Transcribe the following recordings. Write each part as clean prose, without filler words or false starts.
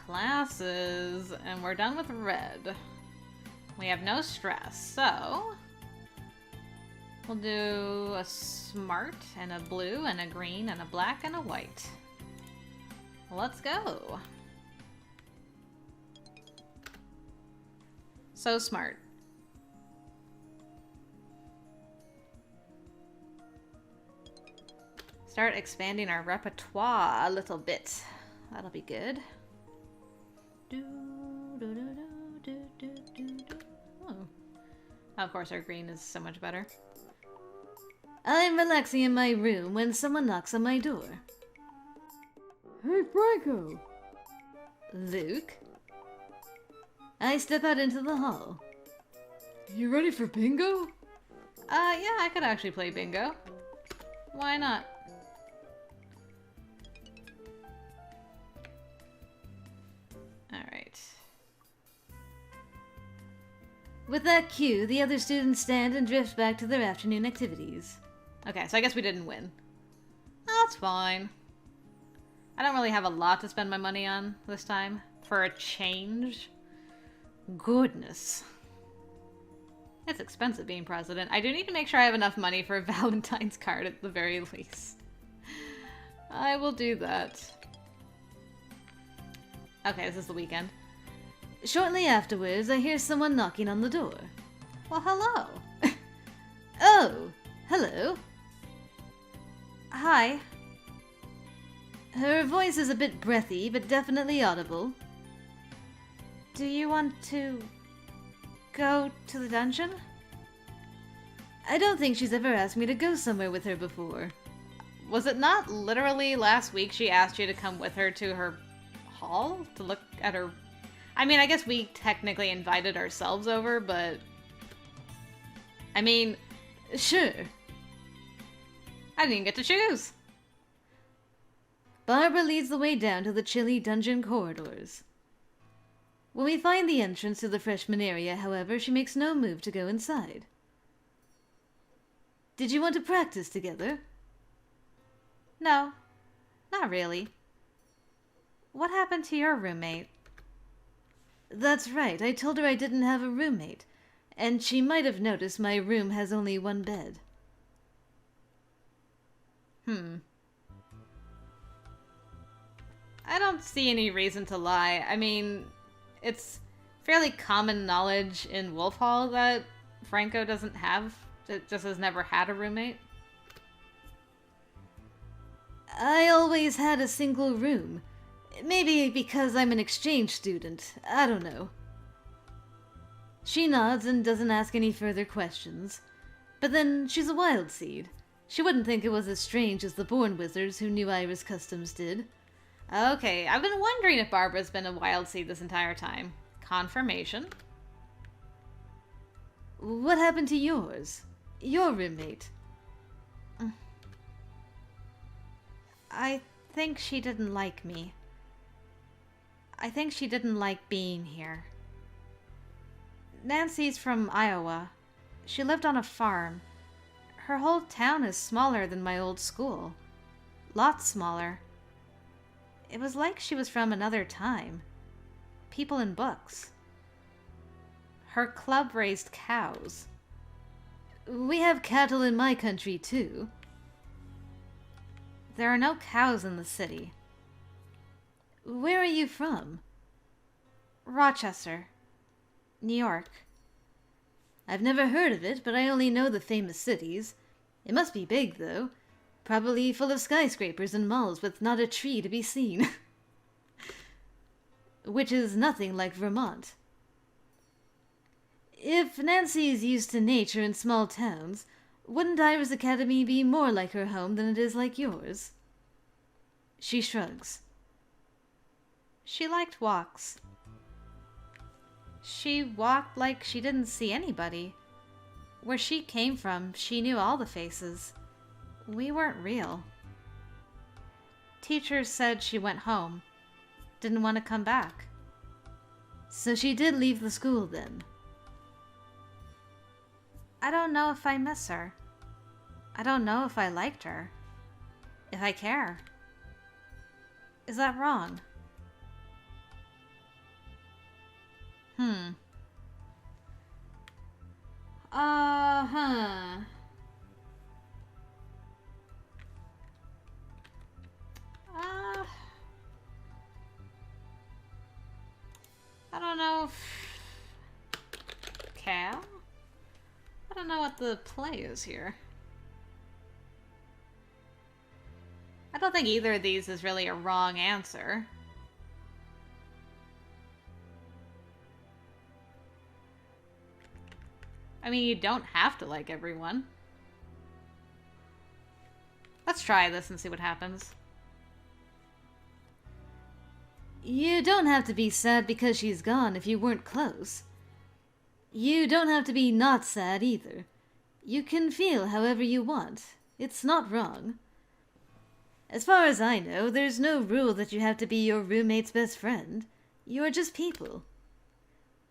classes, and we're done with red. We have no stress, so we'll do a smart and a blue and a green and a black and a white. Let's go. So smart. Start expanding our repertoire a little bit. That'll be good. Oh. Of course, our green is so much better. I'm relaxing in my room when someone knocks on my door. Hey, Franco! Luke? I step out into the hall. You ready for bingo? Yeah, I could actually play bingo. Why not? Alright. With that cue, the other students stand and drift back to their afternoon activities. Okay, so I guess we didn't win. That's fine. I don't really have a lot to spend my money on this time. For a change. Goodness. It's expensive being president. I do need to make sure I have enough money for a Valentine's card at the very least. I will do that. Okay, this is the weekend. Shortly afterwards, I hear someone knocking on the door. Well, hello. Oh, hello. Hi. Her voice is a bit breathy, but definitely audible. Do you want to go to the dungeon? I don't think she's ever asked me to go somewhere with her before. Was it not literally last week she asked you to come with her to her hall to look at her? I mean, I guess we technically invited ourselves over, but I mean, sure. I didn't even get to choose. Barbara leads the way down to the chilly dungeon corridors. When we find the entrance to the freshman area, however, she makes no move to go inside. Did you want to practice together? No, not really. What happened to your roommate? That's right, I told her I didn't have a roommate, and she might have noticed my room has only one bed. I don't see any reason to lie. I mean, it's fairly common knowledge in Wolf Hall that Franco doesn't have, just has never had a roommate. I always had a single room. Maybe because I'm an exchange student. I don't know. She nods and doesn't ask any further questions. But then, she's a wild seed. She wouldn't think it was as strange as the born wizards who knew Iris customs did. Okay, I've been wondering if Barbara's been a wild seed this entire time. Confirmation. What happened to yours? Your roommate? I think she didn't like me. I think she didn't like being here. Nancy's from Iowa. She lived on a farm. Her whole town is smaller than my old school. Lots smaller. It was like she was from another time. People in books. Her club raised cows. We have cattle in my country, too. There are no cows in the city. Where are you from? Rochester, New York. I've never heard of it, but I only know the famous cities. It must be big, though. Probably full of skyscrapers and malls with not a tree to be seen. Which is nothing like Vermont. If Nancy is used to nature in small towns, wouldn't Iris Academy be more like her home than it is like yours? She shrugs. She liked walks. She walked like she didn't see anybody. Where she came from, she knew all the faces. We weren't real. Teachers said she went home. Didn't want to come back. So she did leave the school then. I don't know if I miss her. I don't know if I liked her. If I care. Is that wrong? Hmm. Uh-huh. I don't know if... Cal? I don't know what the play is here. I don't think either of these is really a wrong answer. I mean, you don't have to like everyone. Let's try this and see what happens. You don't have to be sad because she's gone if you weren't close. You don't have to be not sad either. You can feel however you want. It's not wrong. As far as I know, there's no rule that you have to be your roommate's best friend. You're just people.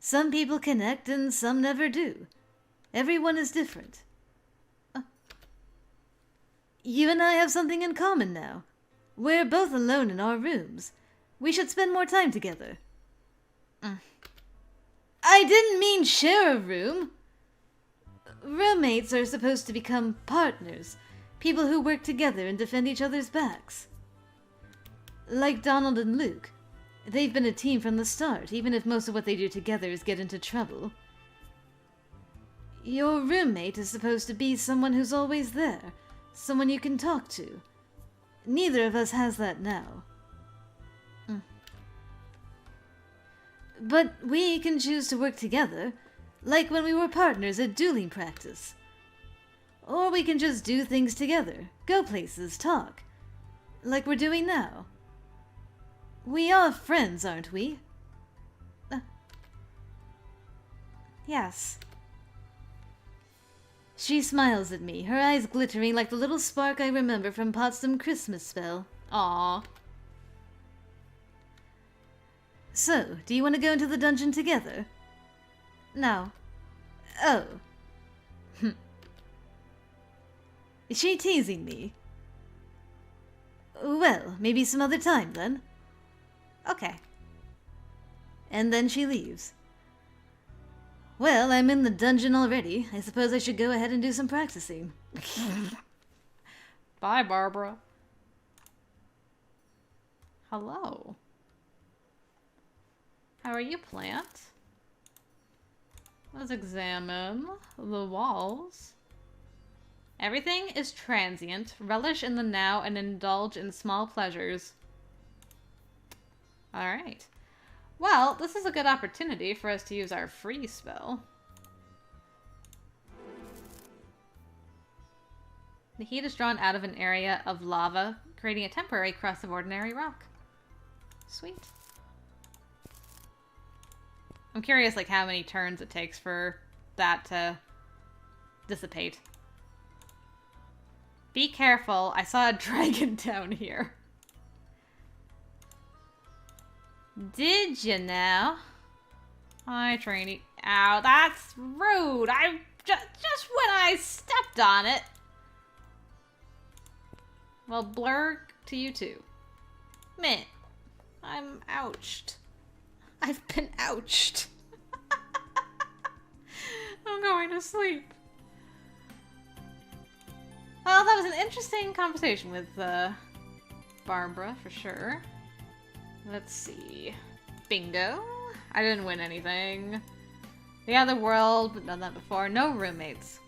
Some people connect and some never do. Everyone is different. You and I have something in common now. We're both alone in our rooms. We should spend more time together. I didn't mean share a room. Roommates are supposed to become partners. People who work together and defend each other's backs. Like Donald and Luke. They've been a team from the start, even if most of what they do together is get into trouble. Your roommate is supposed to be someone who's always there. Someone you can talk to. Neither of us has that now. But we can choose to work together, like when we were partners at dueling practice. Or we can just do things together, go places, talk. Like we're doing now. We are friends, aren't we? Yes. She smiles at me, her eyes glittering like the little spark I remember from Potsdam Christmas spell. Aww. So, do you want to go into the dungeon together? No. Oh. Is she teasing me? Well, maybe some other time then. Okay. And then she leaves. Well, I'm in the dungeon already. I suppose I should go ahead and do some practicing. Bye, Barbara. Hello. How are you, plant? Let's examine the walls. Everything is transient. Relish in the now and indulge in small pleasures. Alright. Well, this is a good opportunity for us to use our free spell. The heat is drawn out of an area of lava, creating a temporary crust of ordinary rock. Sweet. I'm curious, like, how many turns it takes for that to dissipate. Be careful, I saw a dragon down here. Did you now? Hi, trainee. Ow, that's rude. I just when I stepped on it. Well, blur to you too. Meh. I'm ouched. I've been ouched. I'm going to sleep. Well, that was an interesting conversation with Barbara, for sure. Let's see. Bingo. I didn't win anything. The other world, but done that before. No roommates.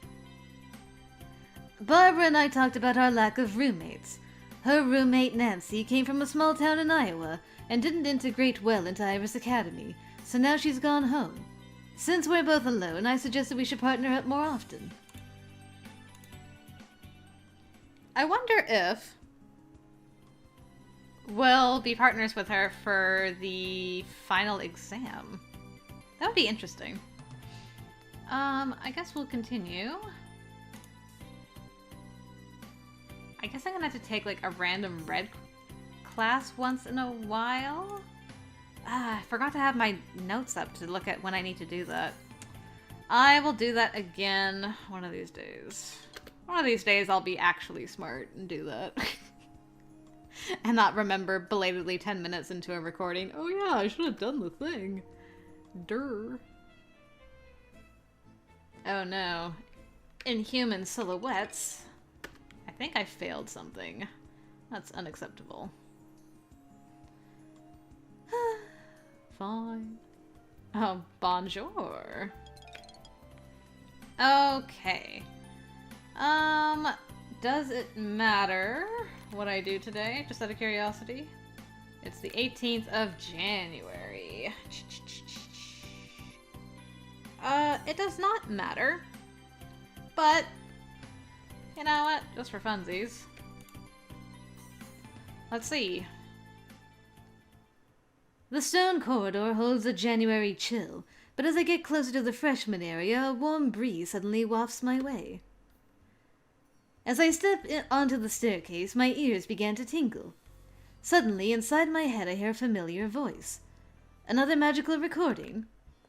Barbara and I talked about our lack of roommates. Her roommate, Nancy, came from a small town in Iowa and didn't integrate well into Iris Academy, so now she's gone home. Since we're both alone, I suggested we should partner up more often. I wonder if we'll be partners with her for the final exam. That would be interesting. I guess we'll continue. I guess I'm gonna have to take like a random red class once in a while. I forgot to have my notes up to look at when I need to do that. I will do that again one of these days. One of these days I'll be actually smart and do that. And not remember belatedly 10 minutes into a recording, oh yeah, I should have done the thing. Durr. Oh no. Inhuman silhouettes. I think I failed something. That's unacceptable. Fine. Oh, bonjour. Okay. Does it matter what I do today? Just out of curiosity. It's the 18th of January. It does not matter. But, you know what? Just for funsies. Let's see. The stone corridor holds a January chill, but as I get closer to the freshman area, a warm breeze suddenly wafts my way. As I step onto the staircase, my ears began to tingle. Suddenly, inside my head, I hear a familiar voice. Another magical recording?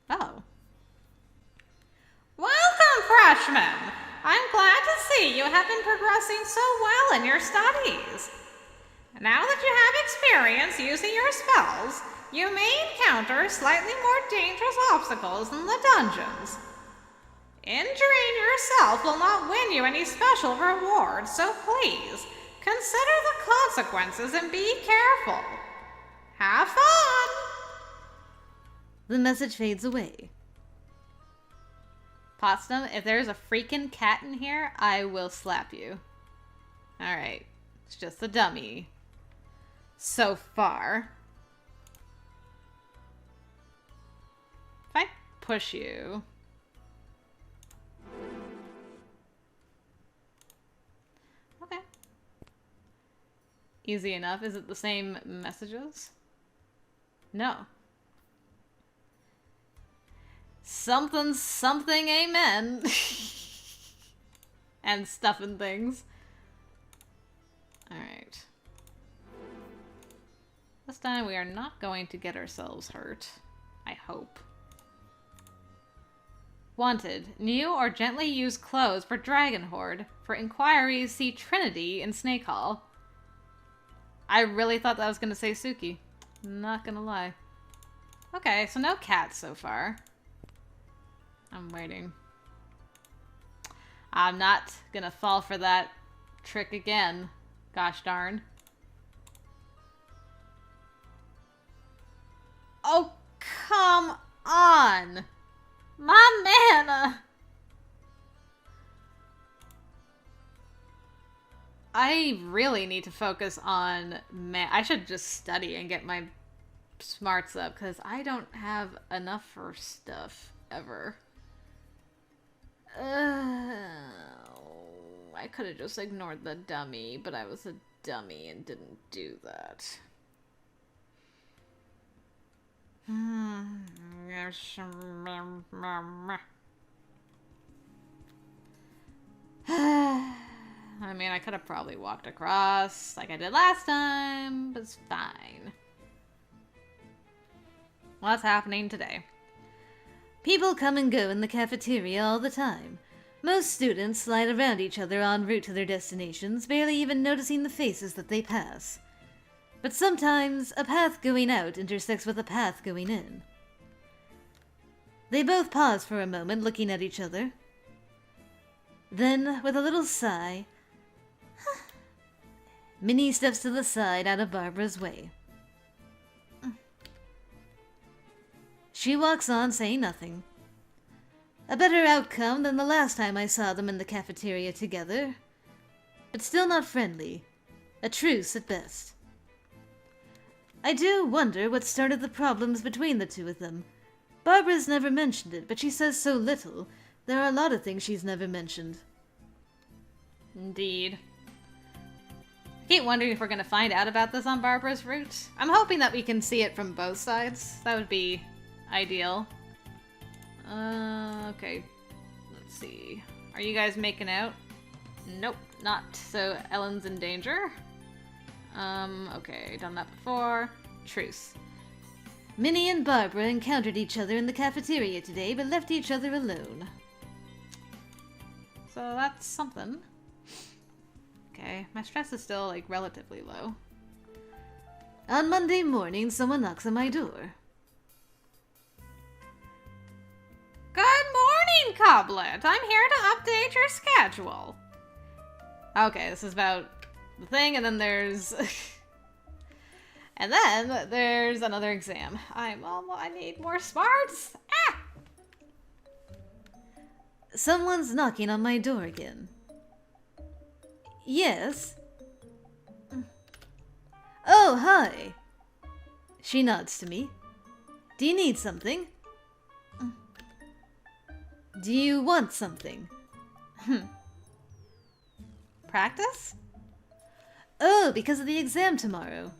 Oh. Welcome, freshmen! I'm glad to see you have been progressing so well in your studies. Now that you have experience using your spells, you may encounter slightly more dangerous obstacles in the dungeons. Injuring yourself will not win you any special rewards, so please, consider the consequences and be careful. Have fun! The message fades away. Potsdam, if there's a freaking cat in here, I will slap you. Alright. It's just a dummy. So far. If I push you... Okay. Easy enough. Is it the same messages? No. Something, something, amen. And stuff and things. Alright. This time we are not going to get ourselves hurt. I hope. Wanted. New or gently used clothes for Dragon Horde. For inquiries, see Trinity in Snake Hall. I really thought that was going to say Suki. Not gonna lie. Okay, so no cats so far. I'm waiting. I'm not gonna fall for that trick again. Gosh darn. Oh, come on! My mana! I really need to focus on I should just study and get my smarts up, because I don't have enough for stuff, ever. I could have just ignored the dummy, but I was a dummy and didn't do that. I mean, I could have probably walked across like I did last time, but it's fine. What's happening today? People come and go in the cafeteria all the time. Most students slide around each other en route to their destinations, barely even noticing the faces that they pass. But sometimes, a path going out intersects with a path going in. They both pause for a moment, looking at each other. Then, with a little sigh, Minnie steps to the side out of Barbara's way. She walks on, saying nothing. A better outcome than the last time I saw them in the cafeteria together. But still not friendly. A truce at best. I do wonder what started the problems between the two of them. Barbara's never mentioned it, but she says so little. There are a lot of things she's never mentioned. Indeed. I keep wondering if we're going to find out about this on Barbara's route. I'm hoping that we can see it from both sides. That would be ideal. Okay. Let's see. Are you guys making out? Nope, not. So Ellen's in danger. Okay, done that before. Truce. Minnie and Barbara encountered each other in the cafeteria today, but left each other alone. So that's something. Okay, my stress is still, like, relatively low. On Monday morning, someone knocks on my door. Coblet. I'm here to update your schedule. Okay, this is about the thing, and then there's... and then there's another exam. I need more smarts. Ah! Someone's knocking on my door again. Yes? Oh, hi. She nods to me. Do you need something? Do you want something? Practice? Oh, because of the exam tomorrow.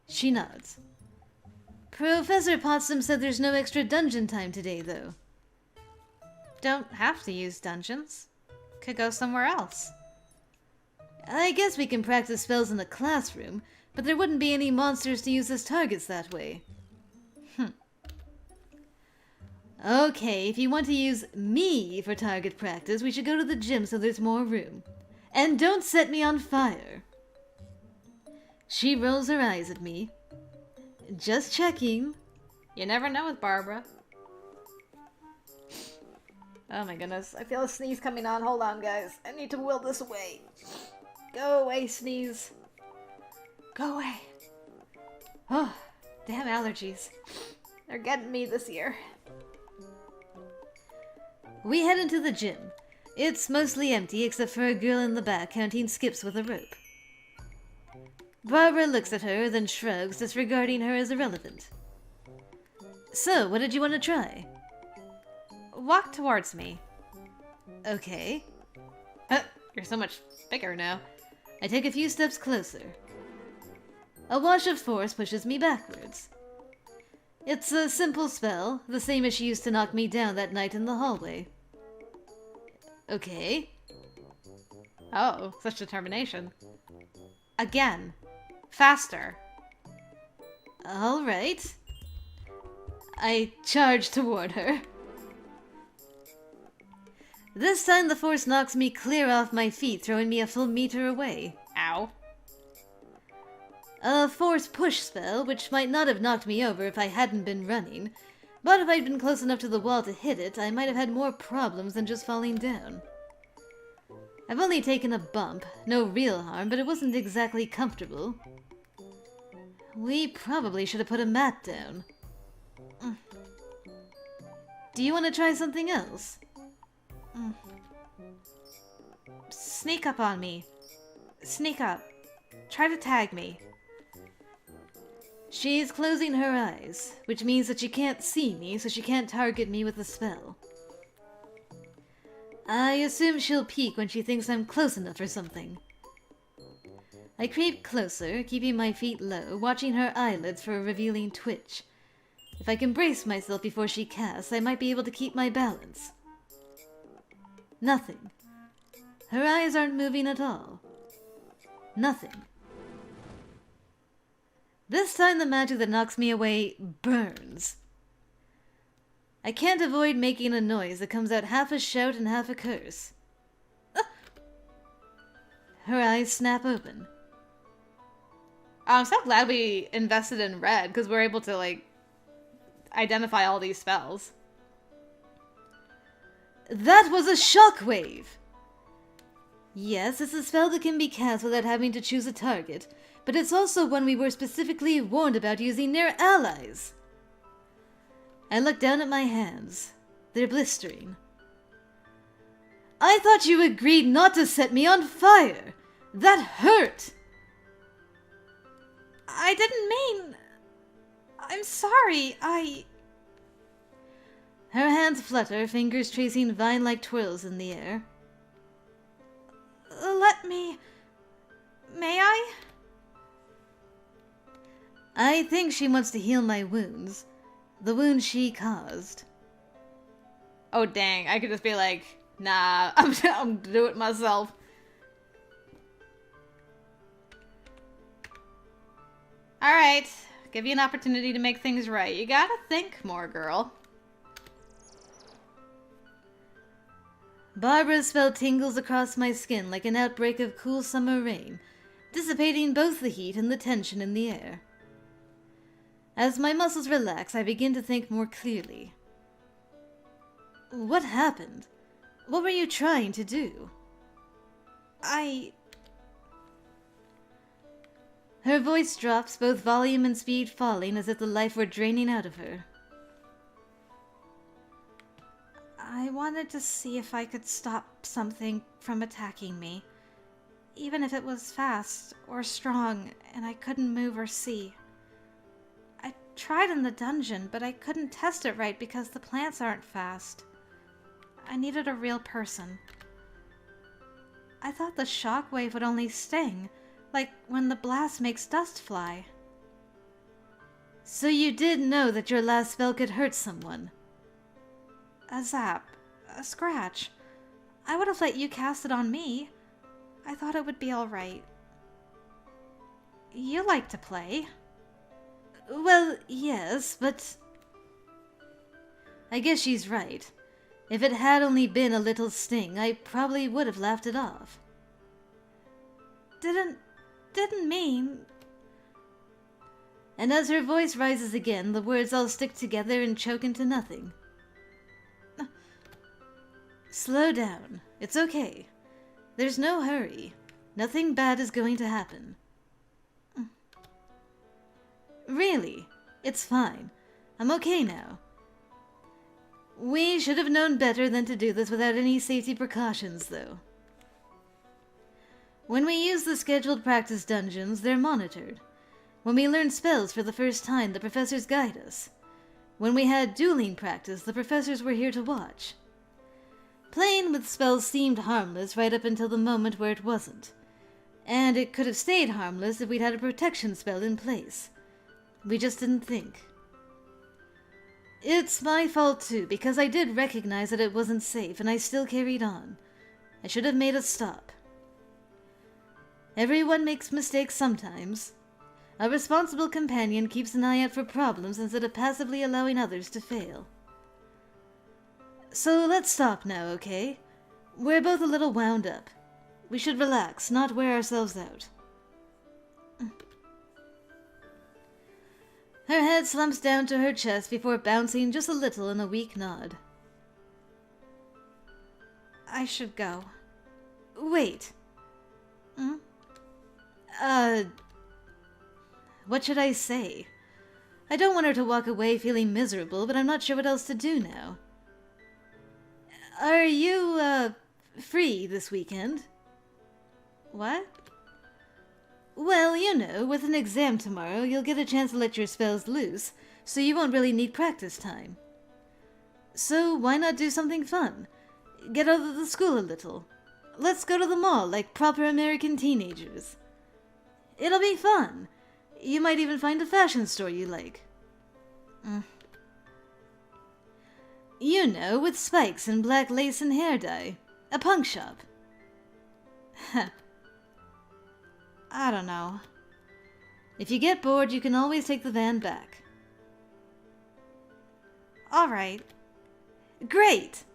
She nods. Professor Potsdam said there's no extra dungeon time today, though. Don't have to use dungeons. Could go somewhere else. I guess we can practice spells in the classroom, but there wouldn't be any monsters to use as targets that way. Okay, if you want to use me for target practice, we should go to the gym so there's more room. And don't set me on fire. She rolls her eyes at me. Just checking. You never know with Barbara. Oh my goodness, I feel a sneeze coming on. Hold on, guys. I need to will this away. Go away, sneeze. Go away. Oh, damn allergies. They're getting me this year. We head into the gym. It's mostly empty except for a girl in the back counting skips with a rope. Barbara looks at her, then shrugs, disregarding her as irrelevant. So, what did you want to try? Walk towards me. Okay. You're so much bigger now. I take a few steps closer. A wash of force pushes me backwards. It's a simple spell, the same as she used to knock me down that night in the hallway. Okay. Oh, such determination. Again. Faster. All right. I charge toward her. This time the force knocks me clear off my feet, throwing me a full meter away. Ow. A force push spell, which might not have knocked me over if I hadn't been running, but if I'd been close enough to the wall to hit it, I might have had more problems than just falling down. I've only taken a bump, no real harm, but it wasn't exactly comfortable. We probably should have put a mat down. Do you want to try something else? Sneak up on me. Sneak up. Try to tag me. She's closing her eyes, which means that she can't see me, so she can't target me with the spell. I assume she'll peek when she thinks I'm close enough or something. I creep closer, keeping my feet low, watching her eyelids for a revealing twitch. If I can brace myself before she casts, I might be able to keep my balance. Nothing. Her eyes aren't moving at all. Nothing. This time the magic that knocks me away burns. I can't avoid making a noise that comes out half a shout and half a curse. Her eyes snap open. I'm so glad we invested in red, because we're able to, like, identify all these spells. That was a shockwave! Yes, it's a spell that can be cast without having to choose a target, but it's also one we were specifically warned about using near allies. I look down at my hands. They're blistering. I thought you agreed not to set me on fire! That hurt! I didn't mean... I'm sorry, Her hands flutter, fingers tracing vine-like twirls in the air. Let me... May I? I think she wants to heal my wounds. The wounds she caused. Oh dang, I could just be like, nah, I'm gonna do it myself. Alright, give you an opportunity to make things right. You gotta think more, girl. Barbara's spell tingles across my skin like an outbreak of cool summer rain, dissipating both the heat and the tension in the air. As my muscles relax, I begin to think more clearly. What happened? What were you trying to do? Her voice drops, both volume and speed falling as if the life were draining out of her. I wanted to see if I could stop something from attacking me, even if it was fast or strong and I couldn't move or see. I tried in the dungeon, but I couldn't test it right because the plants aren't fast. I needed a real person. I thought the shockwave would only sting, like when the blast makes dust fly. So you did know that your last spell could hurt someone? A zap. A scratch. I would have let you cast it on me. I thought it would be alright. You like to play. Well, yes, but... I guess she's right. If it had only been a little sting, I probably would have laughed it off. Didn't mean... And as her voice rises again, the words all stick together and choke into nothing. Slow down. It's okay. There's no hurry. Nothing bad is going to happen. Really, it's fine. I'm okay now. We should have known better than to do this without any safety precautions, though. When we use the scheduled practice dungeons, they're monitored. When we learn spells for the first time, the professors guide us. When we had dueling practice, the professors were here to watch. Playing with spells seemed harmless right up until the moment where it wasn't. And it could have stayed harmless if we'd had a protection spell in place. We just didn't think. It's my fault too, because I did recognize that it wasn't safe, and I still carried on. I should have made a stop. Everyone makes mistakes sometimes. A responsible companion keeps an eye out for problems instead of passively allowing others to fail. So let's stop now, okay? We're both a little wound up. We should relax, not wear ourselves out. Her head slumps down to her chest before bouncing just a little in a weak nod. I should go. Wait. What should I say? I don't want her to walk away feeling miserable, but I'm not sure what else to do now. Are you, free this weekend? What? Well, you know, with an exam tomorrow, you'll get a chance to let your spells loose, so you won't really need practice time. So why not do something fun? Get out of the school a little. Let's go to the mall like proper American teenagers. It'll be fun. You might even find a fashion store you like. You know, with spikes and black lace and hair dye. A punk shop. I don't know. If you get bored, you can always take the van back. Alright. Great!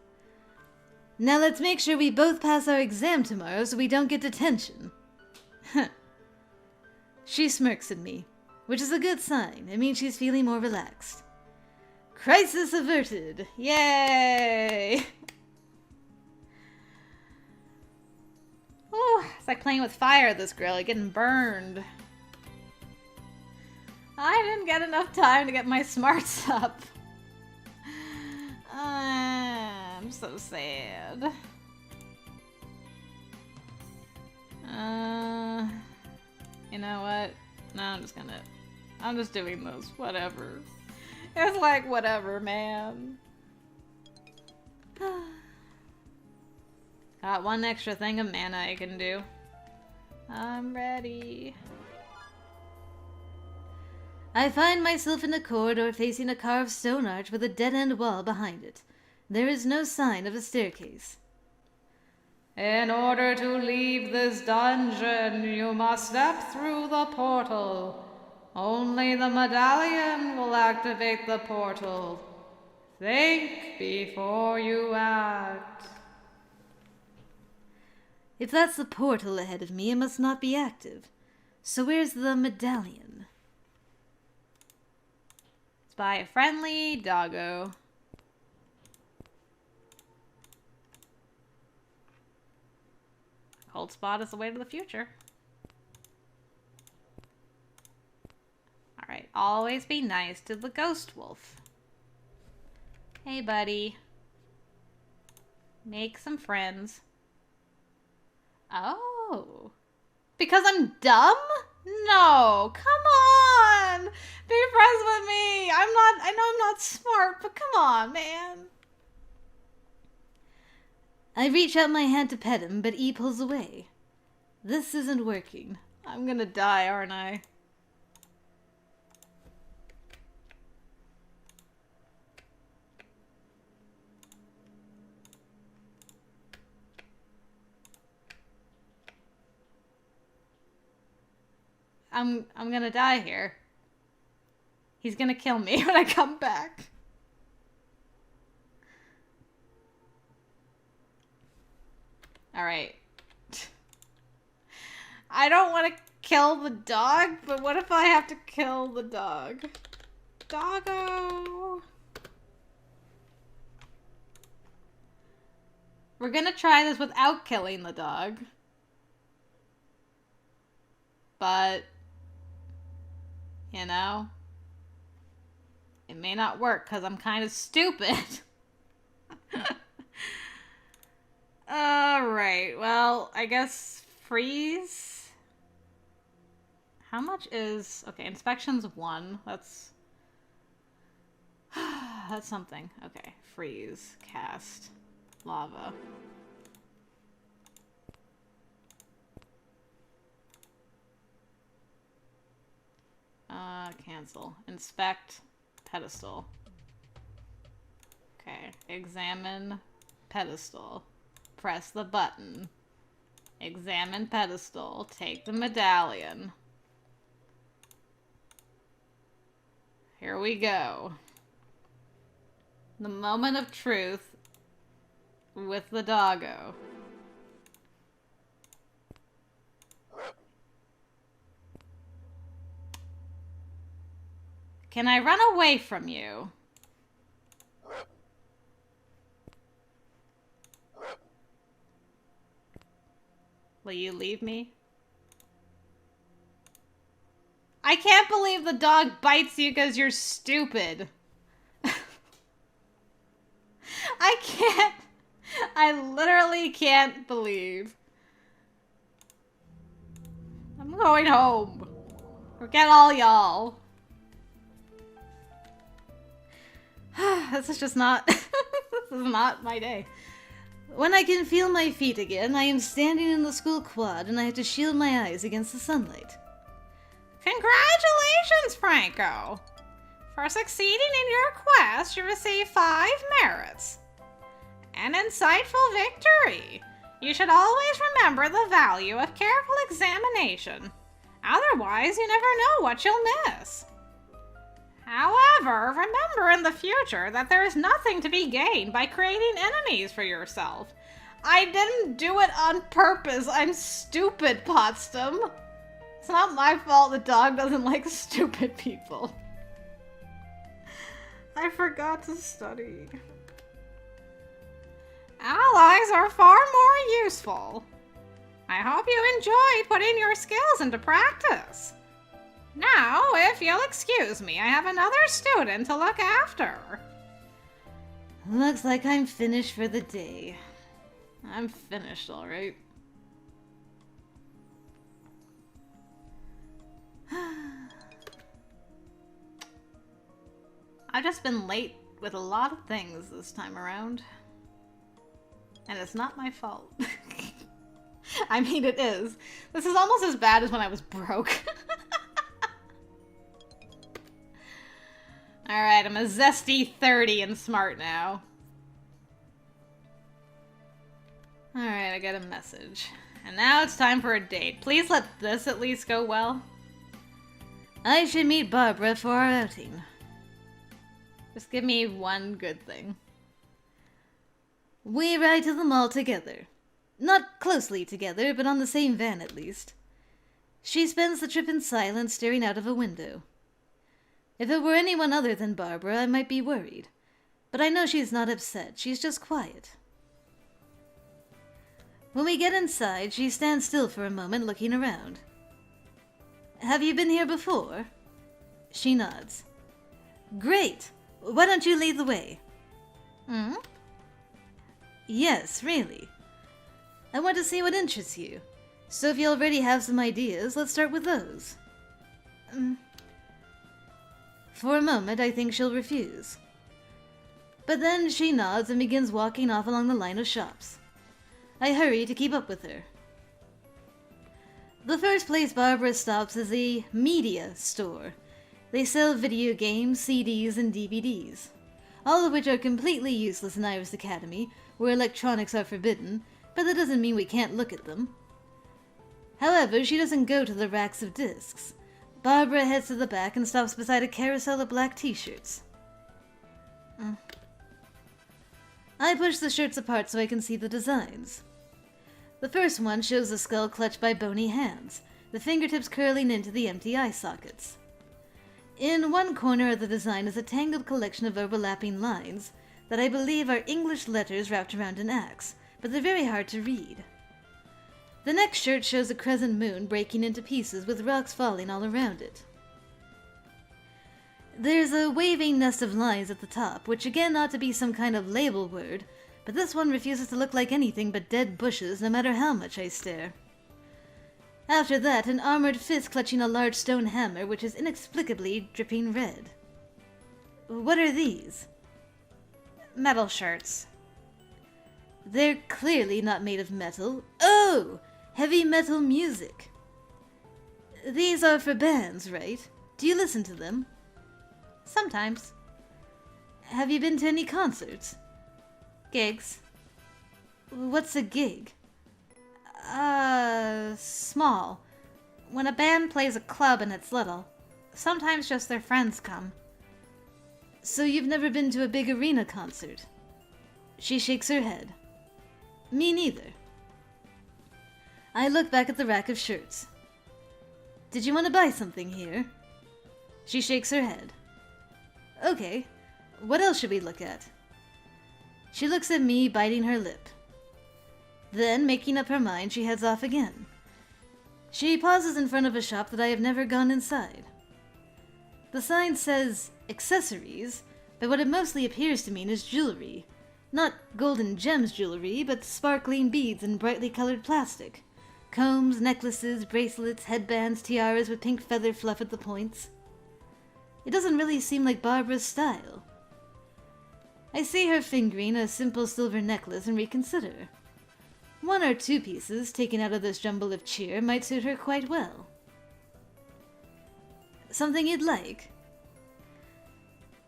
Now let's make sure we both pass our exam tomorrow so we don't get detention. She smirks at me, which is a good sign. It means she's feeling more relaxed. Crisis averted! Yay! Ooh, it's like playing with fire, this girl, like getting burned. I didn't get enough time to get my smarts up. I'm so sad. You know what? No, I'm just doing this. Whatever. It's like, whatever, man. Got one extra thing of mana I can do. I'm ready. I find myself in a corridor facing a carved stone arch with a dead-end wall behind it. There is no sign of a staircase. In order to leave this dungeon, you must step through the portal. Only the medallion will activate the portal. Think before you act. If that's the portal ahead of me, it must not be active. So where's the medallion? It's by a friendly doggo. Cold spot is the way to the future. Alright, always be nice to the ghost wolf. Hey, buddy. Make some friends. Oh. Because I'm dumb? No, come on. Be friends with me. I know I'm not smart, but come on, man. I reach out my hand to pet him, but E pulls away. This isn't working. I'm gonna die, aren't I? I'm gonna die here. He's gonna kill me when I come back. Alright. I don't want to kill the dog, but what if I have to kill the dog? Doggo! We're gonna try this without killing the dog. But, you know, it may not work because I'm kind of stupid. Alright, well, I guess freeze. How much is... Okay, inspection's 1. That's... That's something. Okay, freeze, cast, lava. Cancel. Inspect, pedestal. Okay, examine, pedestal. Press the button. Examine pedestal. Take the medallion. Here we go. The moment of truth with the doggo. Can I run away from you? Will you leave me? I can't believe the dog bites you because you're stupid. I can't. I literally can't believe. I'm going home. Forget all y'all. This is just not... This is not my day. When I can feel my feet again, I am standing in the school quad and I have to shield my eyes against the sunlight. Congratulations, Franco! For succeeding in your quest, you receive 5 merits. An insightful victory! You should always remember the value of careful examination. Otherwise, you never know what you'll miss. However, remember in the future that there is nothing to be gained by creating enemies for yourself. I didn't do it on purpose. I'm stupid, Potsdam. It's not my fault the dog doesn't like stupid people. I forgot to study. Allies are far more useful. I hope you enjoyed putting your skills into practice. Now, if you'll excuse me, I have another student to look after. Looks like I'm finished for the day. I'm finished, all right. I've just been late with a lot of things this time around. And it's not my fault. I mean, it is. This is almost as bad as when I was broke. Alright, I'm a zesty 30 and smart now. Alright, I got a message. And now it's time for a date. Please let this at least go well. I should meet Barbara for our outing. Just give me one good thing. We ride to the mall together. Not closely together, but on the same van at least. She spends the trip in silence, staring out of a window. If it were anyone other than Barbara, I might be worried. But I know she's not upset. She's just quiet. When we get inside, she stands still for a moment, looking around. Have you been here before? She nods. Great! Why don't you lead the way? Hmm? Yes, really. I want to see what interests you. So if you already have some ideas, let's start with those. For a moment, I think she'll refuse. But then she nods and begins walking off along the line of shops. I hurry to keep up with her. The first place Barbara stops is a media store. They sell video games, CDs, and DVDs, all of which are completely useless in Iris Academy, where electronics are forbidden, but that doesn't mean we can't look at them. However, she doesn't go to the racks of discs. Barbara heads to the back and stops beside a carousel of black t-shirts. I push the shirts apart so I can see the designs. The first one shows a skull clutched by bony hands, the fingertips curling into the empty eye sockets. In one corner of the design is a tangled collection of overlapping lines that I believe are English letters wrapped around an axe, but they're very hard to read. The next shirt shows a crescent moon breaking into pieces with rocks falling all around it. There's a waving nest of lines at the top, which again ought to be some kind of label word, but this one refuses to look like anything but dead bushes no matter how much I stare. After that, an armored fist clutching a large stone hammer which is inexplicably dripping red. What are these? Metal shirts. They're clearly not made of metal. Oh! Heavy metal music. These are for bands, right? Do you listen to them? Sometimes. Have you been to any concerts? Gigs. What's a gig? Small. When a band plays a club and it's little. Sometimes just their friends come. So you've never been to a big arena concert? She shakes her head. Me neither. I look back at the rack of shirts. Did you want to buy something here? She shakes her head. Okay, what else should we look at? She looks at me, biting her lip. Then, making up her mind, she heads off again. She pauses in front of a shop that I have never gone inside. The sign says accessories, but what it mostly appears to mean is jewelry. Not golden gems jewelry, but sparkling beads in brightly colored plastic. Combs, necklaces, bracelets, headbands, tiaras with pink feather fluff at the points. It doesn't really seem like Barbara's style. I see her fingering a simple silver necklace and reconsider. One or two pieces taken out of this jumble of cheer might suit her quite well. Something you'd like?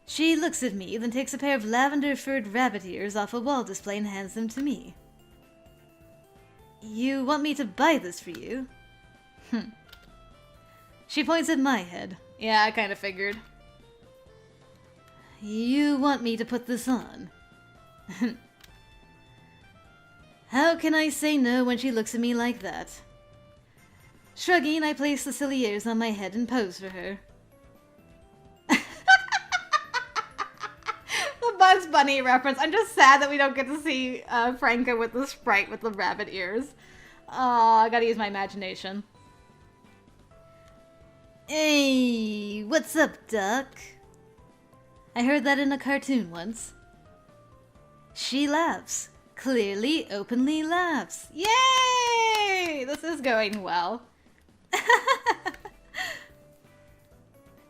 She looks at me, then takes a pair of lavender-furred rabbit ears off a wall display and hands them to me. You want me to buy this for you? She points at my head. Yeah, I kind of figured. You want me to put this on? How can I say no when she looks at me like that? Shrugging, I place the silly ears on my head and pose for her. The Bugs Bunny reference. I'm just sad that we don't get to see Franca with the sprite with the rabbit ears. Oh, I gotta use my imagination. Hey, what's up, Duck? I heard that in a cartoon once. She laughs. Clearly, openly laughs. Yay! This is going well.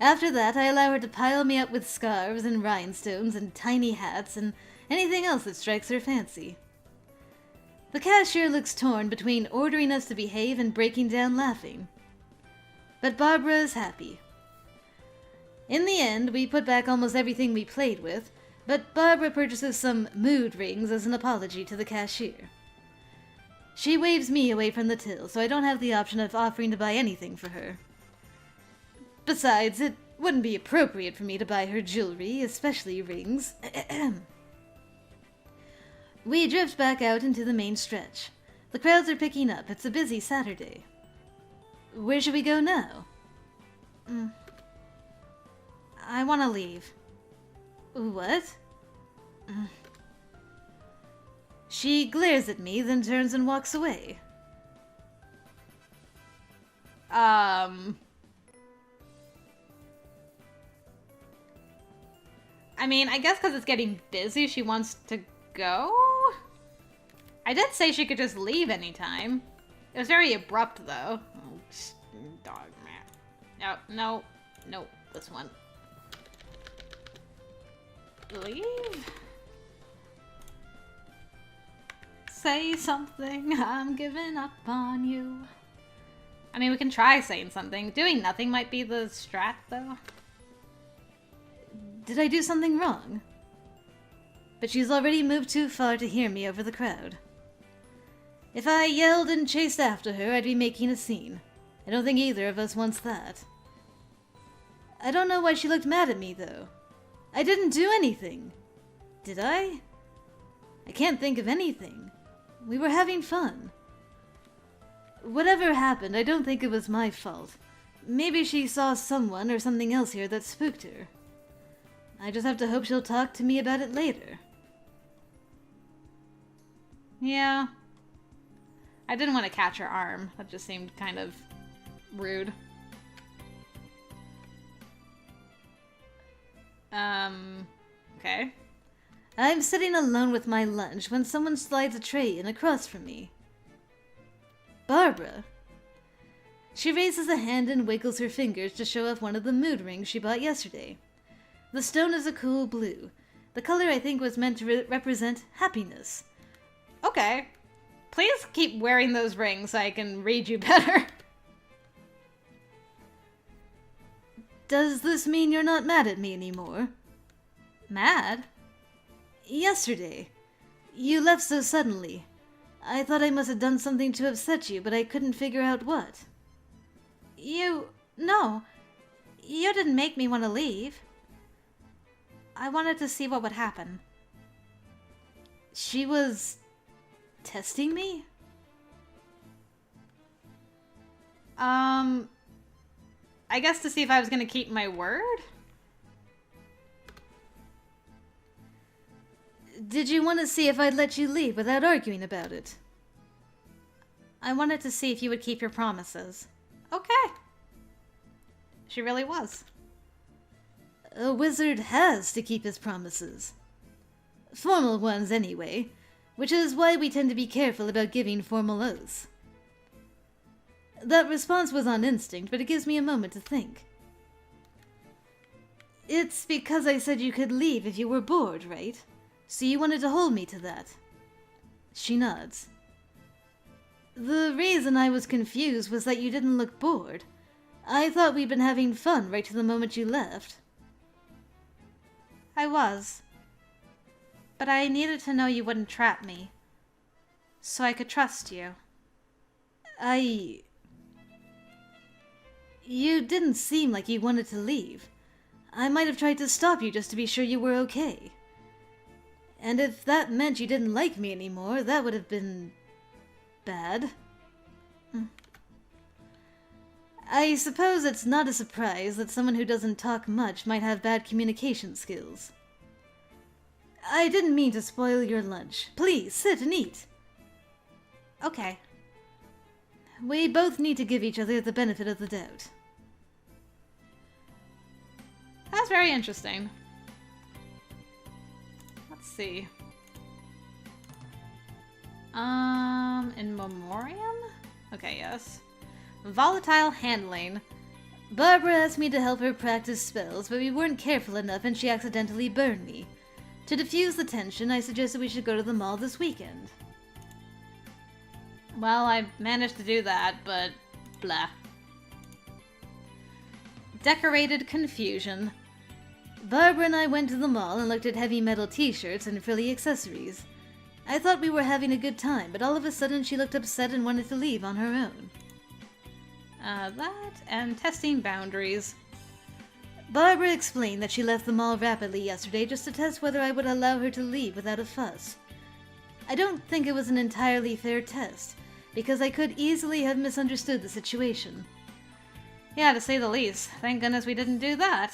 After that, I allow her to pile me up with scarves and rhinestones and tiny hats and anything else that strikes her fancy. The cashier looks torn between ordering us to behave and breaking down laughing. But Barbara is happy. In the end, we put back almost everything we played with, but Barbara purchases some mood rings as an apology to the cashier. She waves me away from the till, so I don't have the option of offering to buy anything for her. Besides, it wouldn't be appropriate for me to buy her jewelry, especially rings. We drift back out into the main stretch. The crowds are picking up. It's a busy Saturday. Where should we go now? I want to leave. What? She glares at me, then turns and walks away. I mean, I guess because it's getting busy, she wants to go? I did say she could just leave anytime. It was very abrupt, though. Oh, dog, man. No, this one. Leave? Say something, I'm giving up on you. I mean, we can try saying something. Doing nothing might be the strat, though. Did I do something wrong? But she's already moved too far to hear me over the crowd. If I yelled and chased after her, I'd be making a scene. I don't think either of us wants that. I don't know why she looked mad at me, though. I didn't do anything. Did I? I can't think of anything. We were having fun. Whatever happened, I don't think it was my fault. Maybe she saw someone or something else here that spooked her. I just have to hope she'll talk to me about it later. Yeah. I didn't want to catch her arm. That just seemed kind of rude. Okay. I'm sitting alone with my lunch when someone slides a tray in across from me. Barbara. She raises a hand and wiggles her fingers to show off one of the mood rings she bought yesterday. The stone is a cool blue. The color I think was meant to represent happiness. Okay. Please keep wearing those rings so I can read you better. Does this mean you're not mad at me anymore? Mad? Yesterday. You left so suddenly. I thought I must have done something to upset you, but I couldn't figure out what. No. You didn't make me want to leave. I wanted to see what would happen. She was testing me? I guess to see if I was going to keep my word? Did you want to see if I'd let you leave without arguing about it? I wanted to see if you would keep your promises. Okay. She really was. A wizard has to keep his promises. Formal ones, anyway, which is why we tend to be careful about giving formal oaths. That response was on instinct, but it gives me a moment to think. It's because I said you could leave if you were bored, right? So you wanted to hold me to that. She nods. The reason I was confused was that you didn't look bored. I thought we'd been having fun right to the moment you left. I was. But I needed to know you wouldn't trap me. So I could trust you. You didn't seem like you wanted to leave. I might have tried to stop you just to be sure you were okay. And if that meant you didn't like me anymore, that would have been bad. I suppose it's not a surprise that someone who doesn't talk much might have bad communication skills. I didn't mean to spoil your lunch. Please, sit and eat. Okay. We both need to give each other the benefit of the doubt. That's very interesting. Let's see. In memoriam? Okay, yes. Volatile handling. Barbara asked me to help her practice spells, but we weren't careful enough and she accidentally burned me. To diffuse the tension, I suggested we should go to the mall this weekend. Well, I managed to do that, but blah. Decorated confusion. Barbara and I went to the mall and looked at heavy metal t-shirts and frilly accessories. I thought we were having a good time, but all of a sudden she looked upset and wanted to leave on her own. That and testing boundaries. Barbara explained that she left the mall rapidly yesterday just to test whether I would allow her to leave without a fuss. I don't think it was an entirely fair test, because I could easily have misunderstood the situation. Yeah, to say the least. Thank goodness we didn't do that.